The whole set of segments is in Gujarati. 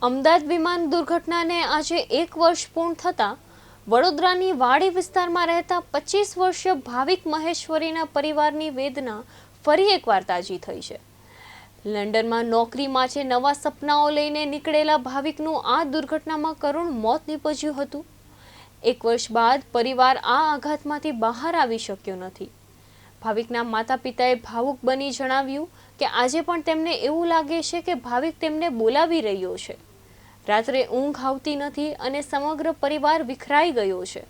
અમદાવાદ વિમાન દુર્ઘટનાને આજે 1 વર્ષ પૂર્ણ થતાં વડોદરાની વાડી વિસ્તારમાં રહેતા 25 વર્ષીય ભાવિક મહેશ્વરીના પરિવારની વેદના ફરી એકવાર તાજી થઈ છે। લંડનમાં નોકરી માટે નવા સપનાઓ લઈને નીકળેલા ભાવિકનું આ દુર્ઘટનામાં કરુણ મોત નીપજ્યું હતું। 1 વર્ષ બાદ પરિવાર આ આઘાતમાંથી બહાર આવી શક્યો નથી। ભાવિકના માતા પિતાએ ભાવુક બની જણાવ્યું કે આજે પણ તેમને એવું લાગે છે કે ભાવિક તેમને બોલાવી રહ્યો છે। રાત્રે ઊંઘ આવતી નથી અને સમગ્ર પરિવાર વિખરાઈ ગયો છે।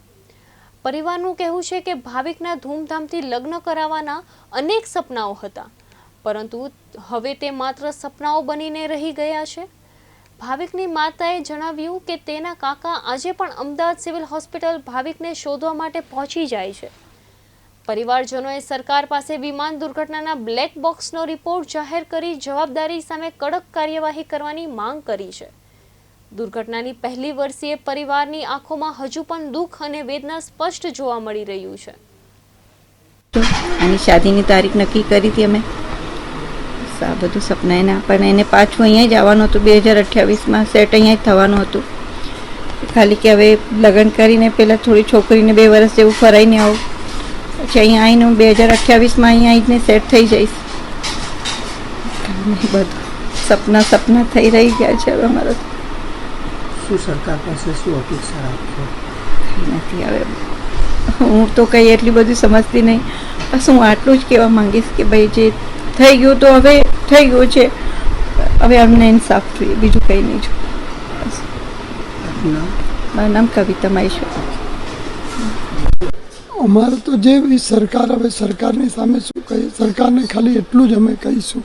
પરિવારનું કહેવું છે કે ભાવિકના ધૂમધામથી લગ્ન કરાવવાના અનેક સપનાઓ હતા, પરંતુ હવે તે માત્ર સપનાઓ બનીને રહી ગયા છે। ભાવિકની માતાએ જણાવ્યું કે તેના કાકા આજે પણ અમદાવાદ સિવિલ હોસ્પિટલ ભાવિકને શોધવા માટે પહોંચી જાય છે। પરિવારજનોએ સરકાર પાસે વિમાન દુર્ઘટનાના બ્લેક બોક્સનો રિપોર્ટ જાહેર કરી જવાબદારી સામે કડક કાર્યવાહી કરવાની માંગ કરી છે। દુર્ઘટનાની પહેલી વર્ષીય પરિવારની આંખોમાં હજુ પણ દુઃખ અને વેદના સ્પષ્ટ જોવા મળી રહ્યું છે। આની શાદીની તારીખ નક્કી કરી હતી અમે, આ બધું સપના એના, પણ એને પાછું અહીંયા જ આવવાનું હતું। 2028માં સેટ અહીંયા જ થવાનું હતું। ખાલી કે હવે લગ્ન કરીને પહેલાં થોડી છોકરીને 2 વર્ષ જેવું ફરાઈને આવું, પછી અહીંયા આવીને હું 2028માં અહીંયા આવીને સેટ થઈ જઈશ। બધું સપના થઈ રહી ગયા છે હવે અમારા। શું સરકાર પાસે શું અપેક્ષા રાખશો? નથી હવે હું તો કંઈ એટલી બધી સમજતી નહીં, બસ હું આટલું જ કહેવા માંગીશ કે ભાઈ જે થઈ ગયું તો હવે થઈ ગયું છે, હવે અમને ઇન્સાફ જોઈએ, બીજું કંઈ નહીં જોઈએ। મારું નામ કવિતા મહેશ્વરી। અમારે તો જે બી સરકાર, હવે સરકારની સામે શું કહીએ, સરકારને ખાલી એટલું જ અમે કહીશું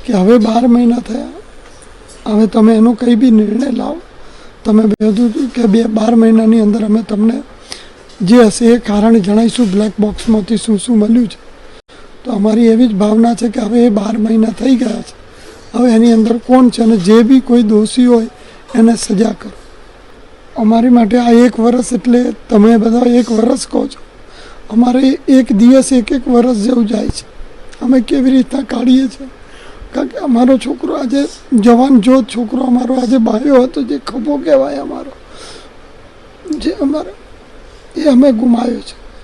કે હવે 12 મહિના થયા, હવે તમે એનો કંઈ બી નિર્ણય લાવો। તમે બધું કે 12 મહિનાની અંદર અમે તમને જે હશે એ કારણ જણાવીશું, બ્લેક બોક્સમાંથી શું શું મળ્યું છે। તો અમારી એવી જ ભાવના છે કે હવે એ 12 મહિના થઈ ગયા છે, હવે એની અંદર કોણ છે અને જે બી કોઈ દોષી હોય એને સજા કરો। અમારી માટે આ 1 વર્ષ એટલે તમે બધા 1 વર્ષ કહો છો, અમારે એક દિવસ 1 વર્ષ જેવું જાય છે। અમે કેવી રીતના કાઢીએ છીએ, કારણ કે અમારો છોકરો આજે જવાન જોત છોકરો અમારો આજે બાયો હતો, જે ખભો કહેવાય અમારો, જે અમારો એ અમે ગુમાવ્યો છે।